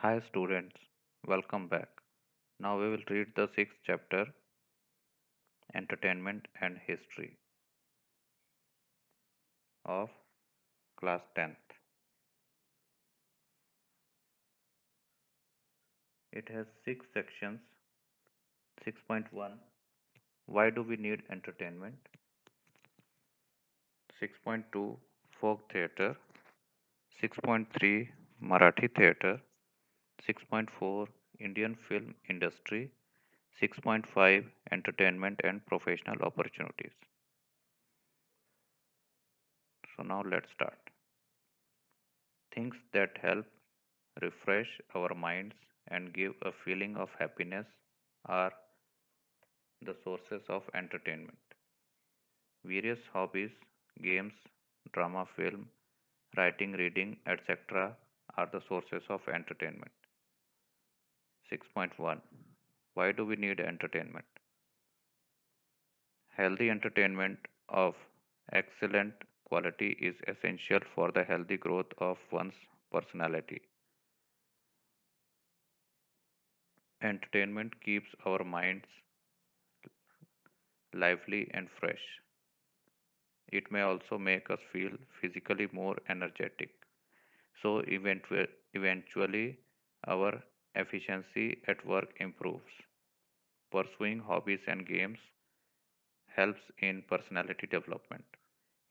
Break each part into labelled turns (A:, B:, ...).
A: Hi students, welcome back. Now we will read the sixth chapter, Entertainment and History of class 10th. It has six sections. 6.1, why do we need entertainment? 6.2, folk theatre. 6.3, Marathi theatre. 6.4, Indian film industry. 6.5, entertainment and professional opportunities. So now let's start. Things that help refresh our minds and give a feeling of happiness are the sources of entertainment. Various hobbies, games, drama, film, writing, reading, etc. are the sources of entertainment. 6.1, why do we need entertainment? Healthy entertainment of excellent quality is essential for the healthy growth of one's personality. Entertainment keeps our minds lively and fresh. It may also make us feel physically more energetic. So, eventually, our efficiency at work improves. Pursuing hobbies and games helps in personality development.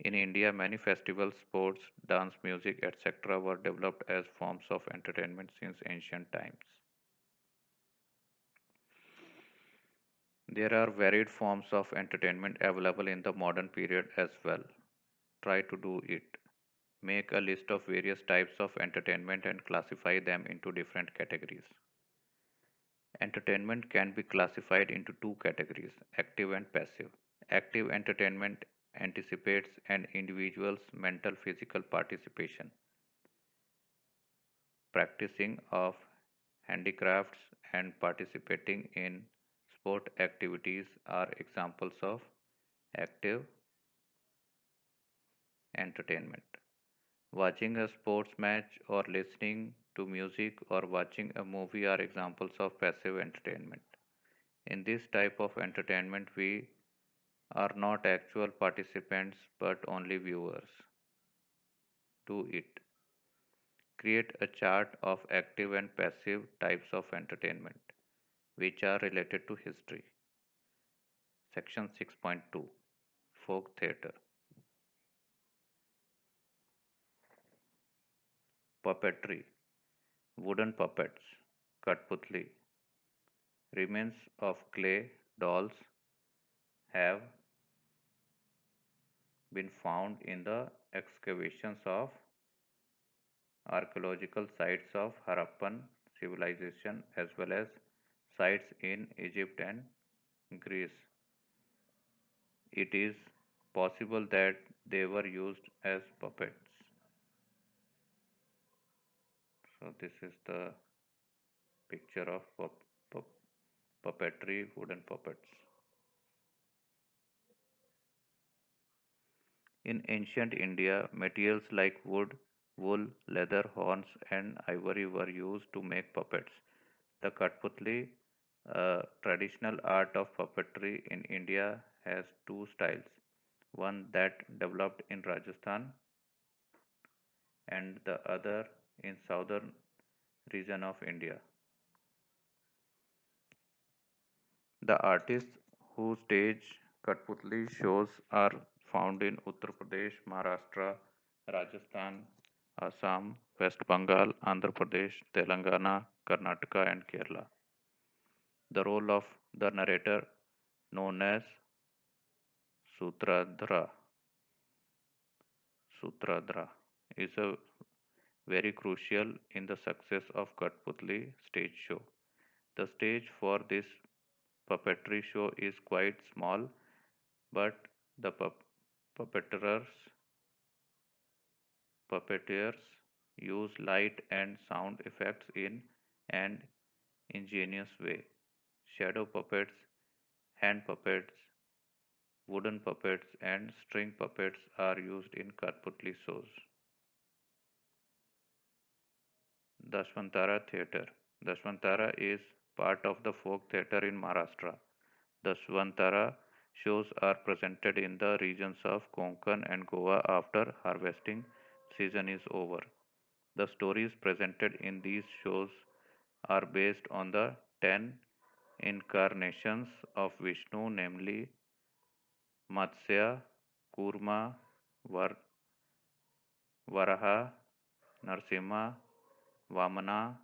A: In India, many festivals, sports, dance, music, etc., were developed as forms of entertainment since ancient times. There are varied forms of entertainment available in the modern period as well. Try to do it. Make a list of various types of entertainment and classify them into different categories. Entertainment can be classified into two categories, active and passive. Active entertainment anticipates an individual's mental physical participation, practicing of handicrafts and participating in sport activities are examples of active entertainment. Watching a sports match or listening to music or watching a movie are examples of passive entertainment. In this type of entertainment, we are not actual participants but only viewers. Do it. Create a chart of active and passive types of entertainment which are related to history. Section 6.2, Folk Theatre. Puppetry. Wooden puppets. Katputli. Remains of clay dolls have been found in the excavations of archaeological sites of Harappan civilization as well as sites in Egypt and Greece. It is possible that they were used as puppets. So this is the picture of puppetry, wooden puppets. In ancient India, materials like wood, wool, leather, horns, and ivory were used to make puppets. The Katputli, traditional art of puppetry in India, has two styles. One that developed in Rajasthan and the other in southern region of India. The artists who stage Katputli shows are found in Uttar Pradesh, Maharashtra, Rajasthan, Assam, West Bengal, Andhra Pradesh, Telangana, Karnataka, and Kerala. The role of the narrator, known as Sutradhara, Sutradhara, is a very crucial in the success of Katputli stage show. The stage for this puppetry show is quite small, but the puppeteers use light and sound effects in an ingenious way. Shadow puppets, hand puppets, wooden puppets, and string puppets are used in Katputli shows. Dashwantara Theatre. Dashwantara is part of the folk theatre in Maharashtra. Dashwantara shows are presented in the regions of Konkan and Goa after harvesting season is over. The stories presented in these shows are based on the 10 incarnations of Vishnu, namely Matsya, Kurma, Varaha, Narsimha, Vamana,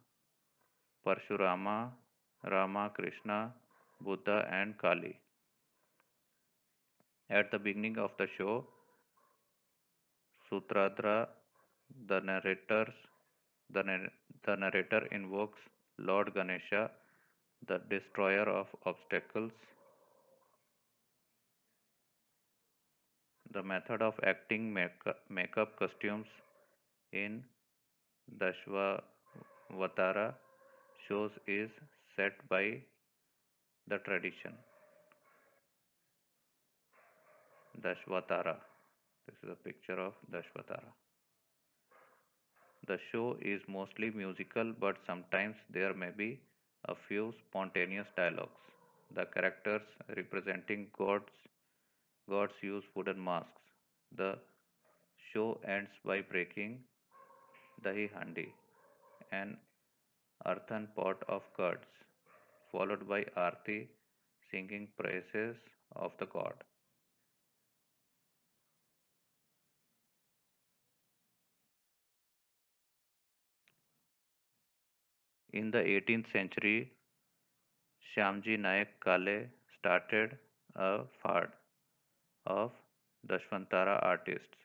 A: Parshurama, Rama, Krishna, Buddha, and Kali. At the beginning of the show, Sutradhara, the narrators, the, the narrator invokes Lord Ganesha, the destroyer of obstacles. The method of acting makeup costumes in Dashwavatara shows is set by the tradition. Dashvatara. This is a picture of Dashvatara. The show is mostly musical, but sometimes there may be a few spontaneous dialogues. The characters representing gods use wooden masks. The show ends by breaking dahi handi, an earthen pot of curds, followed by arti, singing praises of the god. In the 18th century, Shyamji Naik Kale started a fad of Dashwantara artists,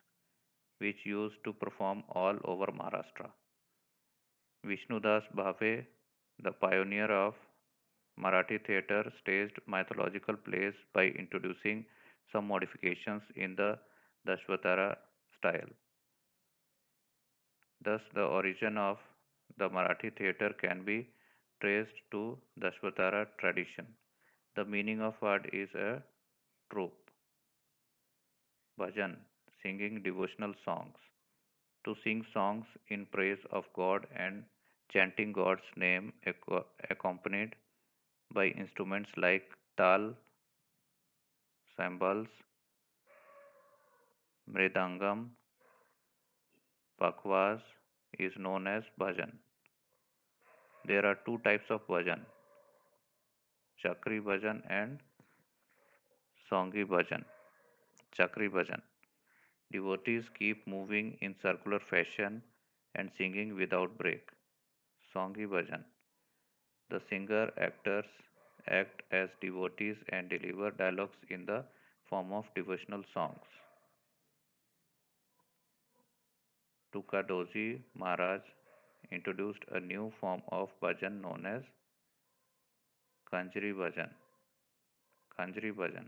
A: which used to perform all over Maharashtra. Vishnudas Bhave, the pioneer of Marathi theatre, staged mythological plays by introducing some modifications in the Dashwatara style. Thus, the origin of the Marathi theatre can be traced to Dashwatara tradition. The meaning of word is a troupe, bhajan, singing devotional songs. To sing songs in praise of God and chanting God's name accompanied by instruments like tal, cymbals, mridangam, pakwas is known as bhajan. There are two types of bhajan, chakri bhajan and songi bhajan. Chakri bhajan. Devotees keep moving in circular fashion and singing without break. Songi bhajan. The singer actors act as devotees and deliver dialogues in the form of devotional songs. Tukadoji Maharaj introduced a new form of bhajan known as Kanjri bhajan. Kanjri bhajan.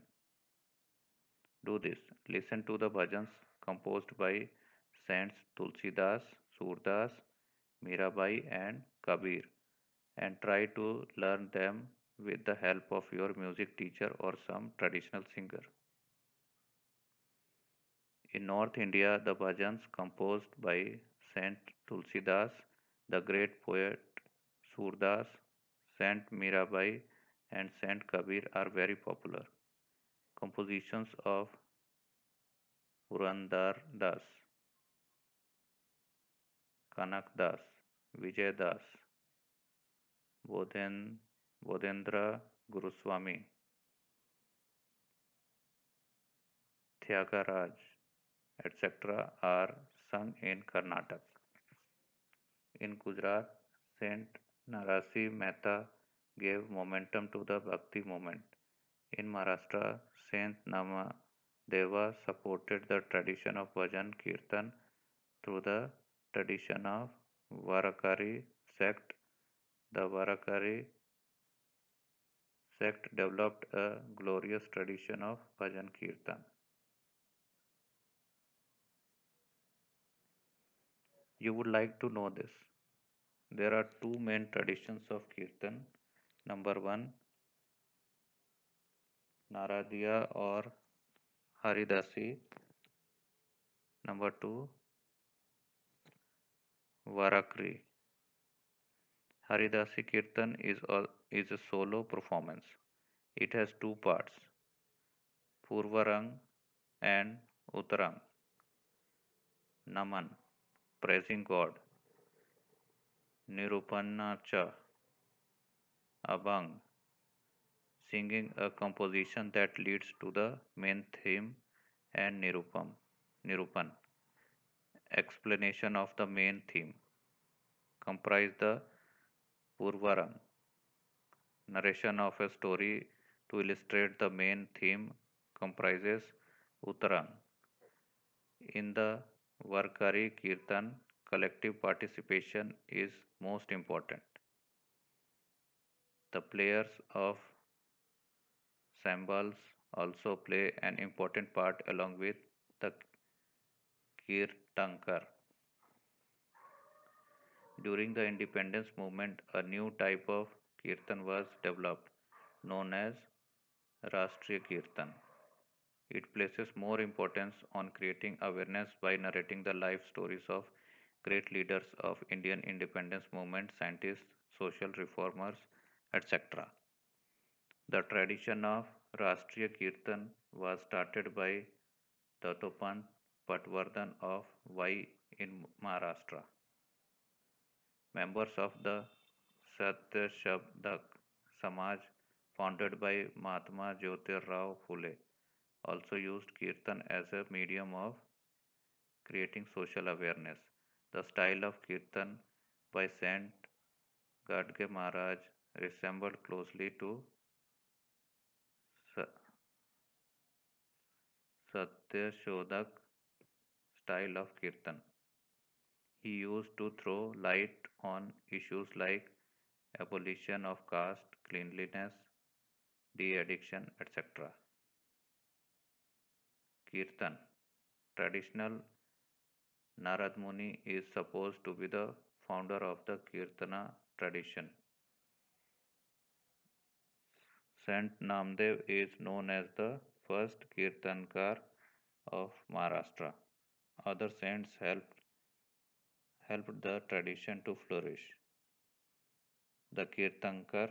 A: Do this. Listen to the bhajans composed by Saints Tulsidas, Surdas, Mirabai, and Kabir, and try to learn them with the help of your music teacher or some traditional singer. In North India, the bhajans composed by Saint Tulsidas, the great poet Surdas, Saint Mirabai, and Saint Kabir are very popular. Compositions of Purandar Das, Kanak Das, Vijay Das, Bodhen, Bodhendra Guruswami, Thyagaraj, etc. are sung in Karnataka. In Gujarat, Saint Narasi Mehta gave momentum to the Bhakti movement. In Maharashtra, Saint Namadeva supported the tradition of Bhajan Kirtan through the tradition of Varakari sect. The Varakari sect developed a glorious tradition of Bhajan Kirtan. You would like to know this. There are two main traditions of Kirtan. Number one, Naradiya or Haridasi. Number two, Varakri. Haridasi Kirtan is a solo performance. It has two parts, Purvarang and Uttarang, Naman, praising God, Nirupanacha, Abhang, singing a composition that leads to the main theme, and Nirupan, explanation of the main theme, comprise the Purvarang, narration of a story to illustrate the main theme comprises Uttarang. In the Varkari Kirtan, collective participation is most important. The players of cymbals also play an important part along with the Kirtankar. During the independence movement, a new type of kirtan was developed known as Rashtriya Kirtan. It places more importance on creating awareness by narrating the life stories of great leaders of Indian independence movement, scientists, social reformers, etc. The tradition of Rashtriya Kirtan was started by Dattopant Patwardhan of Y in Maharashtra. Members of the Satyashabdak Samaj founded by Mahatma Jyotir Rao Phule also used kirtan as a medium of creating social awareness. The style of kirtan by Saint Gadge Maharaj resembled closely to Satyashodak style of kirtan. He used to throw light on issues like abolition of caste, cleanliness, de-addiction, etc. Kirtan. Traditional Narad Muni is supposed to be the founder of the Kirtana tradition. Saint Namdev is known as the first Kirtankar of Maharashtra. Other saints helped the tradition to flourish. The Kirtankar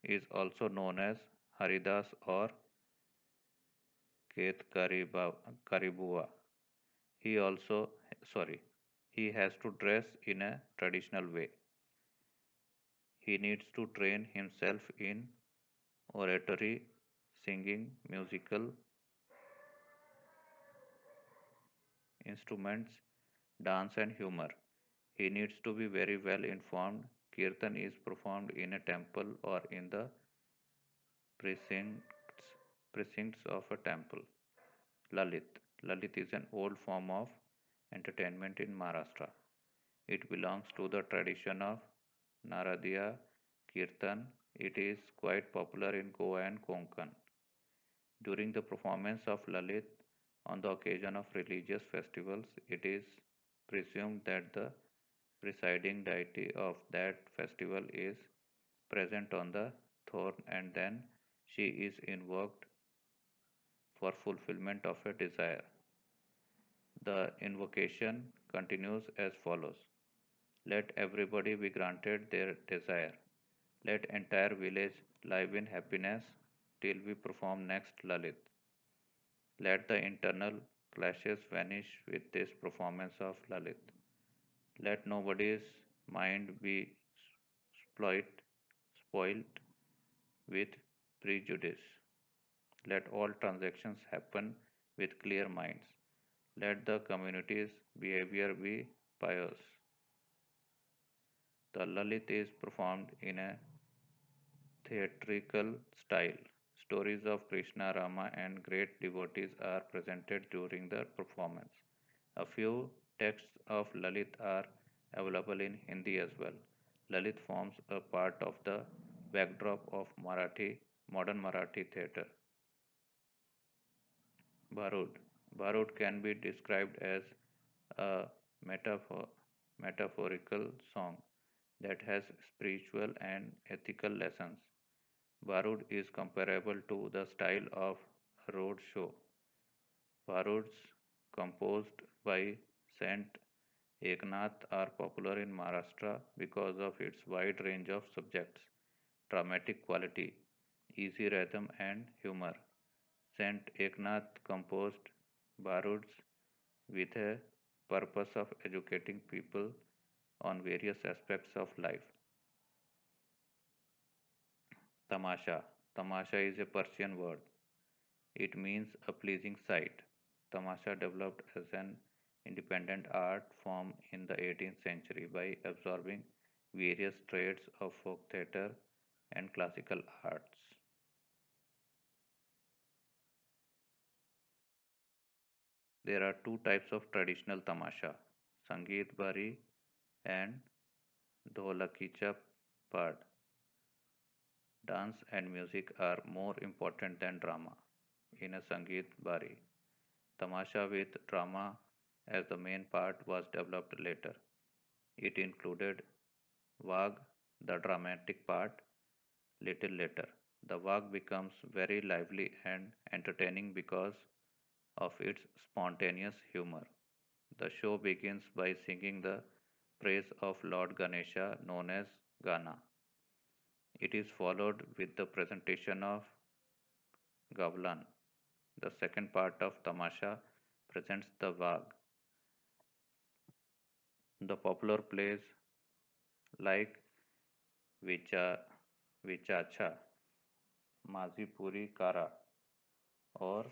A: is also known as Haridas or Ket Karibua. He also, sorry, he has to dress in a traditional way. He needs to train himself in oratory, singing, musical instruments, dance, and humor. He needs to be very well informed. Kirtan is performed in a temple or in the precincts, precincts of a temple. Lalit. Lalit is an old form of entertainment in Maharashtra. It belongs to the tradition of Naradiya Kirtan. It is quite popular in Goa and Konkan. During the performance of Lalit on the occasion of religious festivals, it is presumed that the presiding deity of that festival is present on the throne and then she is invoked for fulfillment of a desire. The invocation continues as follows: Let everybody be granted their desire. Let entire village live in happiness till we perform next Lalit. Let the internal clashes vanish with this performance of Lalit. Let nobody's mind be spoilt with prejudice. Let all transactions happen with clear minds. Let the community's behavior be pious. The Lalit is performed in a theatrical style. Stories of Krishna, Rama, and great devotees are presented during the performance. A few texts of Lalit are available in Hindi as well. Lalit forms a part of the backdrop of modern Marathi theatre. Barud. Barud can be described as a metaphorical song that has spiritual and ethical lessons. Barud is comparable to the style of road show. Baruds composed by Saint Eknath are popular in Maharashtra because of its wide range of subjects, dramatic quality, easy rhythm, and humor. Saint Eknath composed baruds with a purpose of educating people on various aspects of life. Tamasha. Tamasha is a Persian word. It means a pleasing sight. Tamasha developed as an independent art form in the 18th century by absorbing various trades of folk theatre and classical arts. There are two types of traditional tamasha, Sangeet Bari and Dholakicha Pad. Dance and music are more important than drama in a Sangeet Bari. Tamasha with drama as the main part was developed later. It included Wag, the dramatic part, little later. The Wag becomes very lively and entertaining because of its spontaneous humor. The show begins by singing the praise of Lord Ganesha known as Gana. It is followed with the presentation of Gavlan. The second part of Tamasha presents the Wag. The popular plays like Vicha, Vichacha, Mazipuri Kara, or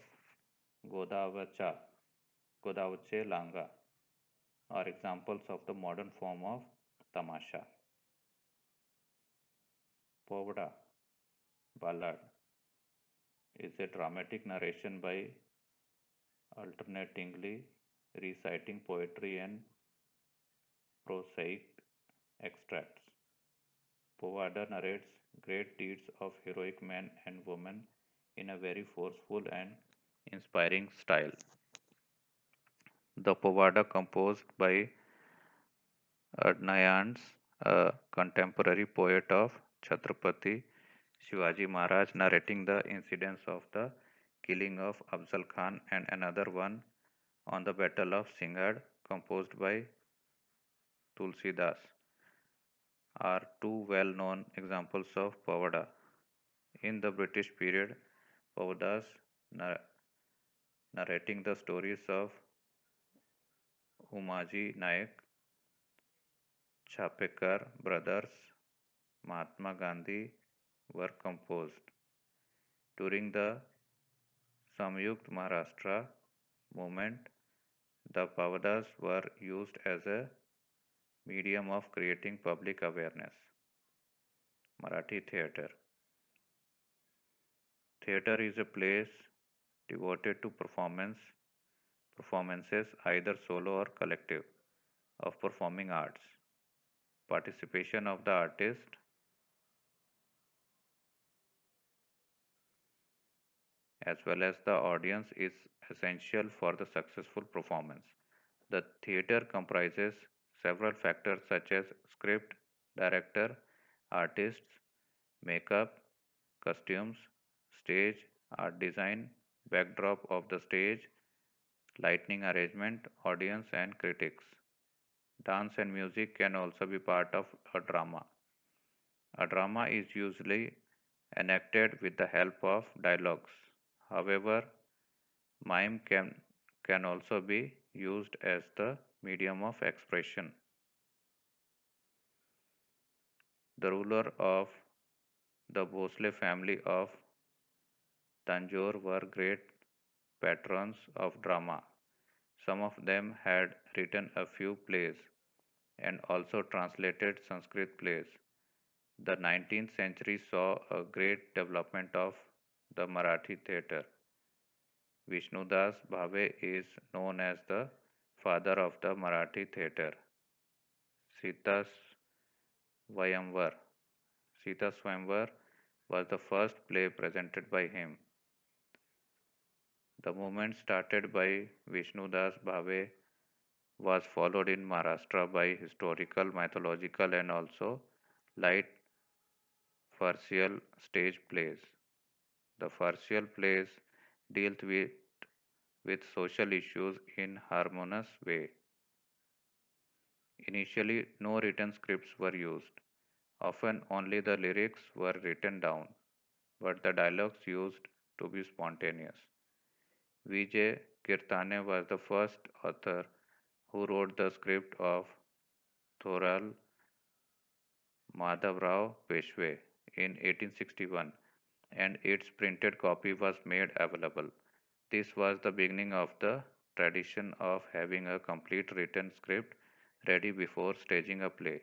A: Godavacha, Godavache Langa are examples of the modern form of tamasha. Povada, ballad, is a dramatic narration by alternatingly reciting poetry and prosaic extracts. Povada narrates great deeds of heroic men and women in a very forceful and inspiring style. The Povada, composed by Adnayans, a contemporary poet of Chhatrapati Shivaji Maharaj, narrating the incidents of the killing of Afzal Khan, and another one on the Battle of Singhad, composed by Tulsidas, are two well known examples of Pavada. In the British period, Pavadas nar- narrating the stories of Umaji Naik, Chapekar brothers, Mahatma Gandhi were composed. During the Samyukt Maharashtra movement, the Pavadas were used as a medium of creating public awareness. Marathi theatre. Theatre is a place devoted to performances, either solo or collective, of performing arts. Participation of the artist as well as the audience is essential for the successful performance. The theatre comprises several factors such as script, director, artists, makeup, costumes, stage, art design, backdrop of the stage, lighting arrangement, audience, and critics. Dance and music can also be part of a drama. A drama is usually enacted with the help of dialogues. However, mime can also be used as the medium of expression. The ruler of the Bhosle family of Tanjore were great patrons of drama. Some of them had written a few plays and also translated Sanskrit plays. The 19th century saw a great development of the Marathi theatre. Vishnudas Bhave is known as the father of the Marathi theatre. Sita Swayamvar. Sita Swayamvar was the first play presented by him. The movement started by Vishnudas Bhave was followed in Maharashtra by historical, mythological, and also light farcical stage plays. The farcical plays dealt with social issues in harmonious way. Initially, no written scripts were used. Often only the lyrics were written down, but the dialogues used to be spontaneous. Vijay Kirtane was the first author who wrote the script of Thoral Madhavrao Peshwe in 1861, and its printed copy was made available. This was the beginning of the tradition of having a complete written script ready before staging a play.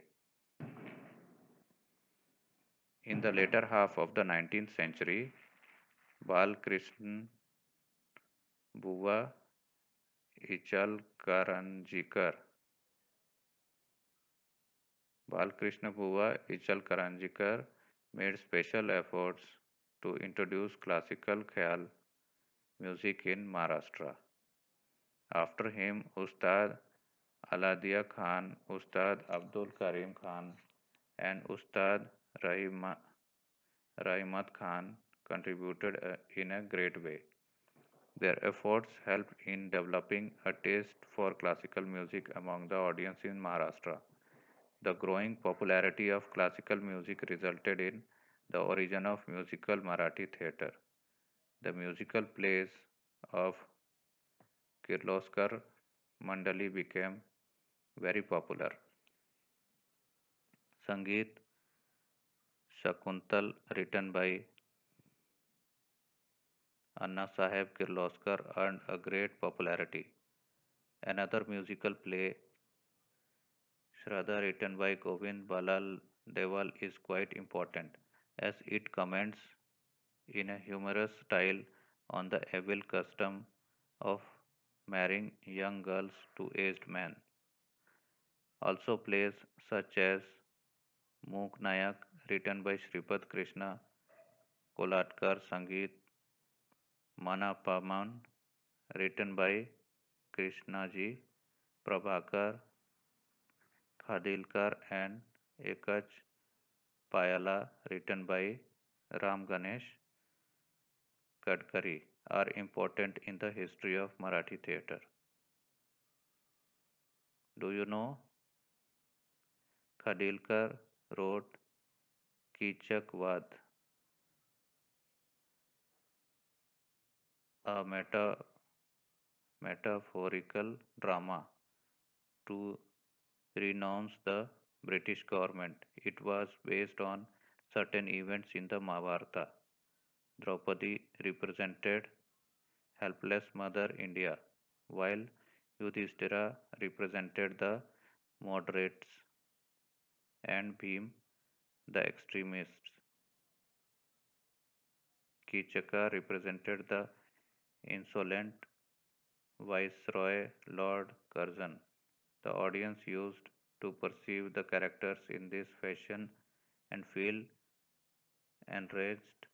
A: In the later half of the 19th century, Balkrishna Buva Ichalkaranjikar Balkrishna Buva Ichalkaranjikar made special efforts to introduce classical khayal music in Maharashtra. After him, Ustad Aladia Khan, Ustad Abdul Karim Khan, and Ustad Rahima, Rahimat Khan contributed in a great way. Their efforts helped in developing a taste for classical music among the audience in Maharashtra. The growing popularity of classical music resulted in the origin of musical Marathi theatre. The musical plays of Kirloskar Mandali became very popular. Sangeet Shakuntal, written by Anna Saheb Kirloskar, earned a great popularity. Another musical play, Shraddha, written by Govind Balal Deval, is quite important as it comments in a humorous style on the evil custom of marrying young girls to aged men. Also, plays such as Mook Nayak, written by Shripad Krishna Kolatkar, Sangeet Manapaman, written by Krishnaji Prabhakar Khadilkar, and Ekach Payala, written by Ram Ganesh Kadkari, are important in the history of Marathi theatre. Do you know Khadilkar wrote Kichak Vad, a metaphorical drama to renounce the British government. It was based on certain events in the Mahabharata. Draupadi represented helpless Mother India, while Yudhishthira represented the moderates and Bhim the extremists. Kichaka represented the insolent Viceroy Lord Curzon. The audience used to perceive the characters in this fashion and feel enraged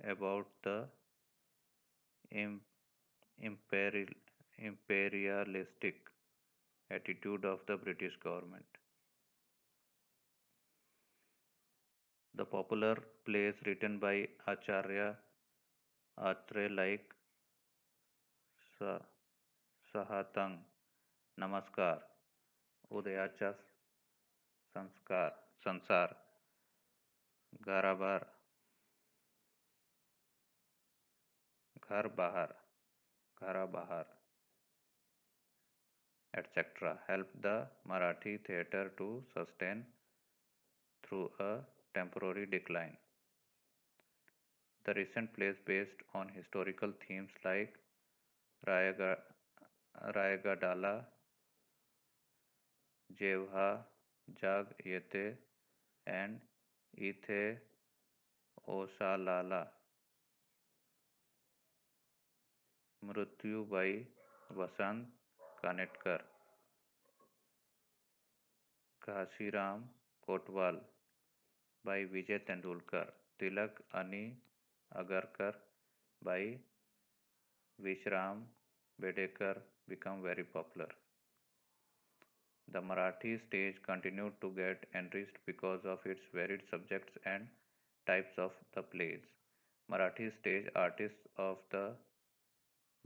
A: about the im- imperial- imperialistic attitude of the British government. The popular plays written by Acharya Atre like Sa- Sahatang, Namaskar, Udayacha Sansar, Garabar, Ghar Bahar, Ghara Bahar, etc. helped the Marathi theatre to sustain through a temporary decline. The recent plays based on historical themes like Rayaga- Rayagadala, Jevha Jag Yete, and Ithe Oshalala, Mrityu by Vasant Kanetkar, Ghasiram Kotwal by Vijay Tendulkar, Tilak Ani Agarkar by Vishram Bedekar become very popular. The Marathi stage continued to get enriched because of its varied subjects and types of the plays. Marathi stage artists of the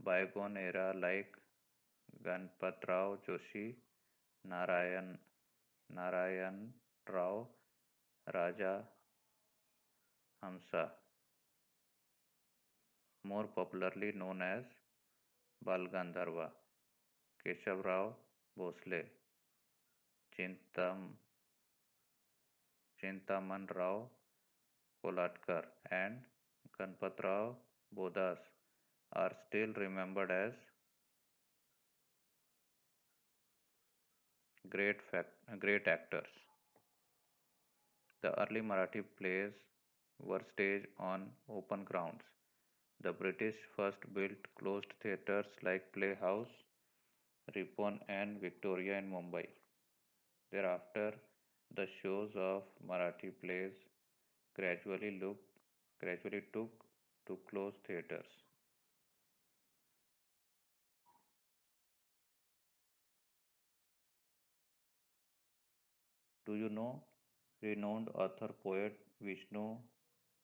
A: bygone era like Ganpatrao Joshi, Narayan Narayan Rao Raja Hamsa, more popularly known as Balgandharva, Keshavrao Bhosle, Chintam, Chintaman Rao Kolatkar, and Ganpatrao Bodas are still remembered as great actors. The early Marathi plays were staged on open grounds. The British first built closed theatres like Playhouse, Ripon, and Victoria in Mumbai. Thereafter, the shows of Marathi plays gradually looked gradually took to closed theatres. Do you know renowned author poet Vishnu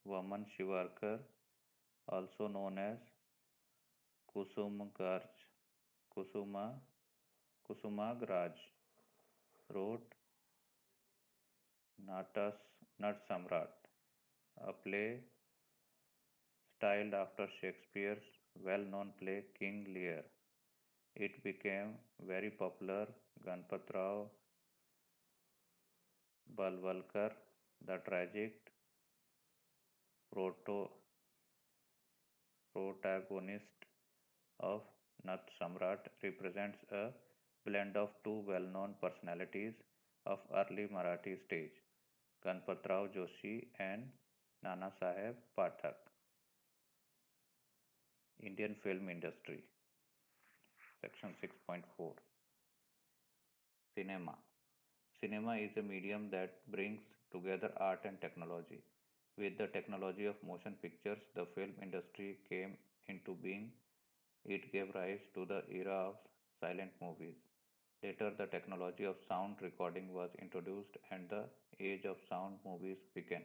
A: Vaman Shivarkar, also known as Kusumagraj, Kusuma Kusumagraj, wrote Natas Nat Samrat, a play styled after Shakespeare's well-known play King Lear. It became very popular. Ganpatrao Balwalkar, the tragic proto- protagonist of Nat Samrat, represents a blend of two well-known personalities of early Marathi stage, Ganpatrao Joshi and Nana Saheb Pathak. Indian film industry, section 6.4. Cinema. Cinema is a medium that brings together art and technology. With the technology of motion pictures, the film industry came into being. It gave rise to the era of silent movies. Later, the technology of sound recording was introduced and the age of sound movies began.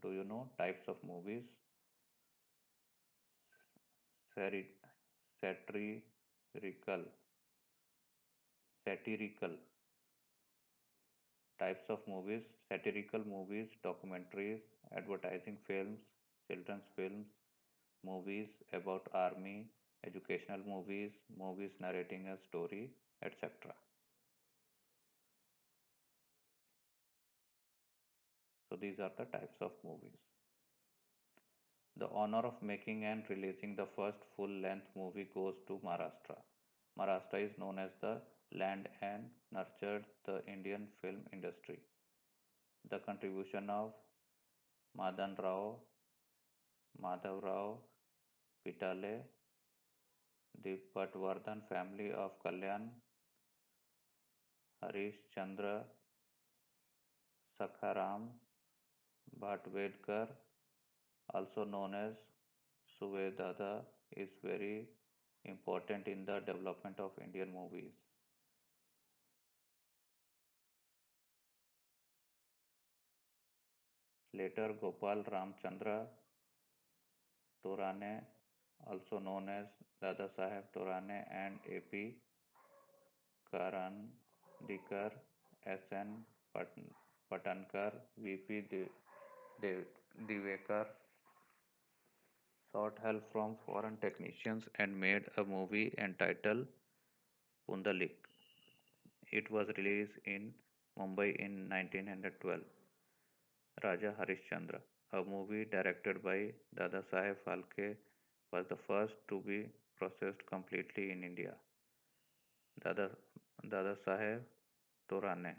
A: Do you know types of movies? Sari- Satirical. Satirical. Types of movies: satirical movies, documentaries, advertising films, children's films, movies about army, educational movies, movies narrating a story, etc. So these are the types of movies. The honor of making and releasing the first full length movie goes to Maharashtra. Maharashtra is known as the land and nurtured the Indian film industry. The contribution of Madan Rao, Madhav Rao Pitale, the Patwardhan family of Kalyan, Harish Chandra, Sakharam Bhatvedkar, also known as Suvedada, is very important in the development of Indian movies. Later, Gopal Ramchandra Torane, also known as Dada Saheb Torane, and A.P. Karandikar, S.N. Patankar, V.P. Divekar sought help from foreign technicians and made a movie entitled Pundalik. It was released in Mumbai in 1912. Raja Harishchandra, a movie directed by Dada Saheb Phalke, was the first to be processed completely in India. Dada, Dada Saheb Torane,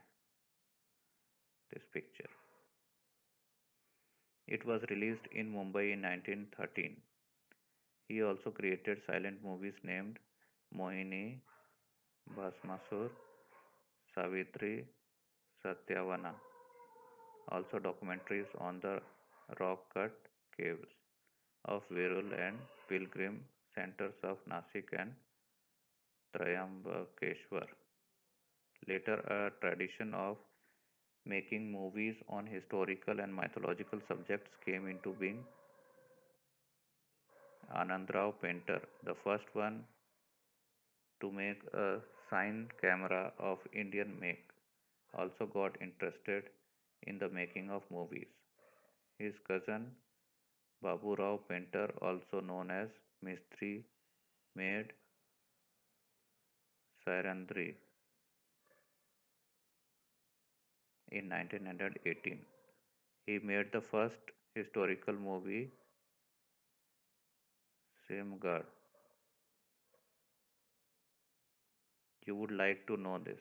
A: this picture. It was released in Mumbai in 1913. He also created silent movies named Mohini, Bhasmasur, Savitri, Satyavana. Also documentaries on the rock-cut caves of Virul and pilgrim centers of Nasik and Trayambakeshwar. Later, a tradition of making movies on historical and mythological subjects came into being. Anandrao Painter, the first one to make a cine camera of Indian make, also got interested in the making of movies. His cousin Babu Rao Painter, also known as Mistri, made Sairandri in 1918. He made the first historical movie, Simgar. You would like to know this.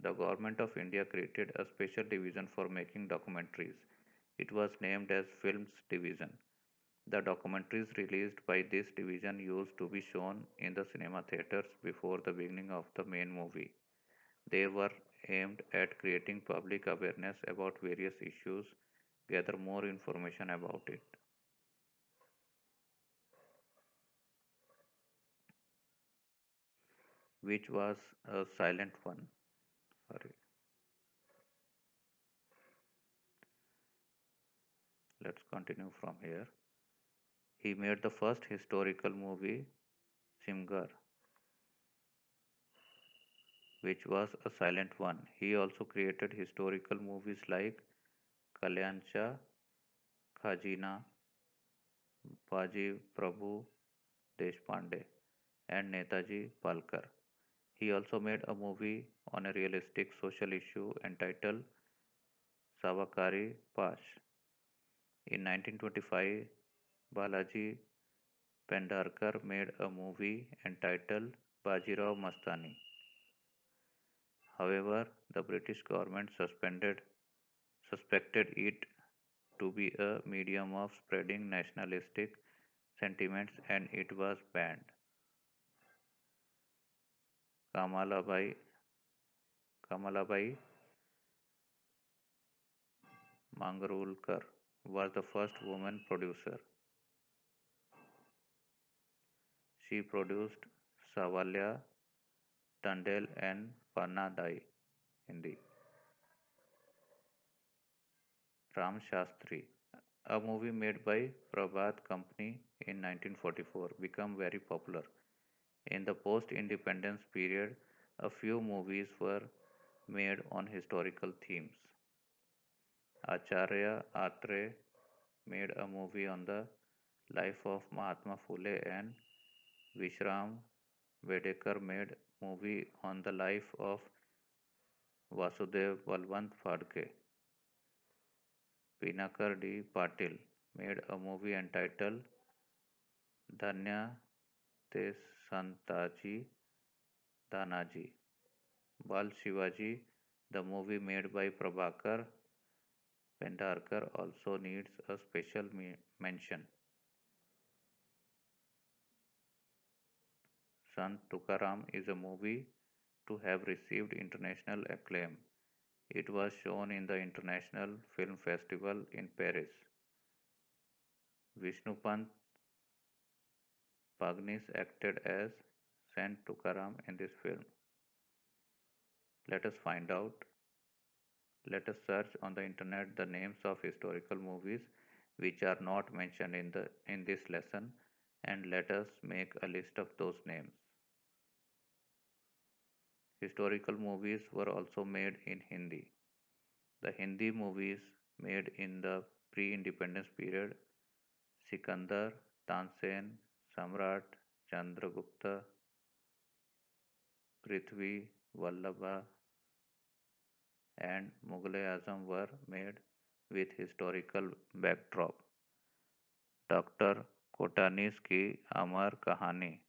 A: The government of India created a special division for making documentaries. It was named as Films Division. The documentaries released by this division used to be shown in the cinema theaters before the beginning of the main movie. They were aimed at creating public awareness about various issues, gather more information about it, which was a silent one. Sorry, let's continue from here. He made the first historical movie, Simgar, which was a silent one. He also created historical movies like Kalyancha, Khajina, Baji Prabhu Deshpande, and Netaji Palkar. He also made a movie on a realistic social issue entitled Savakari Pash. In 1925, Balaji Pendarkar made a movie entitled Bajirao Mastani. However, the British government suspected it to be a medium of spreading nationalistic sentiments and it was banned. Kamalabai, Kamalabai Mangarulkar was the first woman producer. She produced Savalya, Tandel and Panna Hindi. Ram Shastri, a movie made by Prabhat Company in 1944, became very popular. In the post-independence period, a few movies were made on historical themes. Acharya Atre made a movie on the life of Mahatma Phule and Vishram Vedekar made movie on the life of Vasudev Balwant Phadke. Pinakar D. Patil made a movie entitled Dhanya Te Santaji Dhanaji. Bal Shivaji, the movie made by Prabhakar Pendarkar, also needs a special mention. Sant Tukaram is a movie to have received international acclaim. It was shown in the International Film Festival in Paris. Vishnupant Pagnis acted as Sant Tukaram in this film. Let us find out. Let us search on the internet the names of historical movies which are not mentioned in this lesson and let us make a list of those names. Historical movies were also made in Hindi. The Hindi movies made in the pre-independence period Sikandar, Tansen, Samrat, Chandragupta, Prithvi, Vallabha and Mughal-e-Azam were made with historical backdrop. Dr. Kotani's Ki Amar Kahani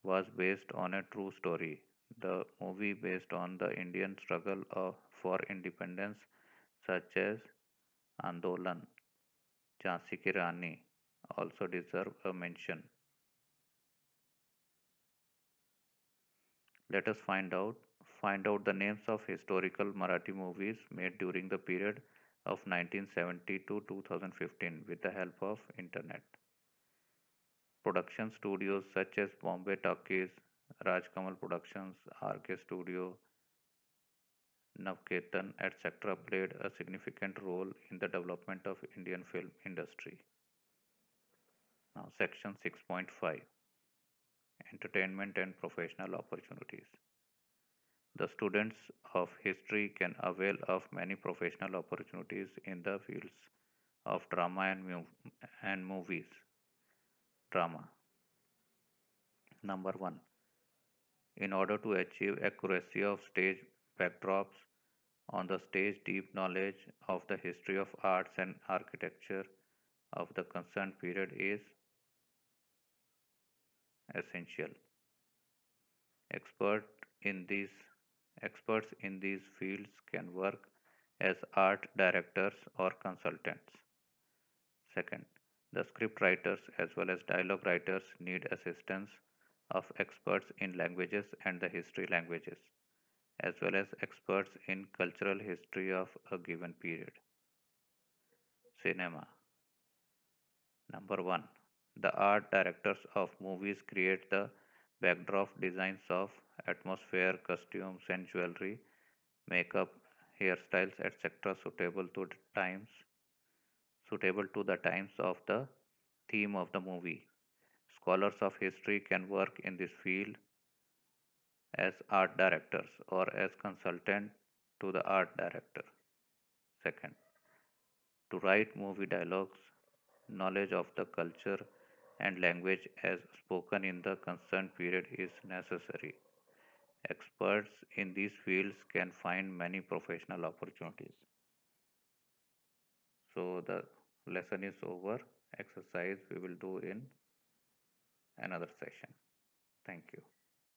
A: was based on a true story. The movie based on the Indian struggle for independence such as Andolan, Jhansi Ki Rani also deserve a mention. Let us find out the names of historical Marathi movies made during the period of 1970 to 2015 with the help of internet. Production studios such as Bombay Talkies, Rajkamal Productions, RK Studio, Navketan, etc. played a significant role in the development of Indian film industry. Now, section 6.5, Entertainment and Professional Opportunities. The students of history can avail of many professional opportunities in the fields of drama and movies. Drama. Number 1. In order to achieve accuracy of stage backdrops on the stage, deep knowledge of the history of arts and architecture of the concerned period is essential. Expert in these Experts in these fields can work as art directors or consultants. Second, the script writers as well as dialogue writers need assistance of experts in languages and the history languages, as well as experts in cultural history of a given period. Cinema. Number 1. The art directors of movies create the backdrop designs of atmosphere, costumes, and jewelry, makeup, hairstyles, etc. Suitable to the times of the theme of the movie. Scholars of history can work in this field as art directors or as consultant to the art director. Second, to write movie dialogues, knowledge of the culture and language as spoken in the concerned period is necessary. Experts in these fields can find many professional opportunities. So the lesson is over. Exercise we will do in another session. Thank you.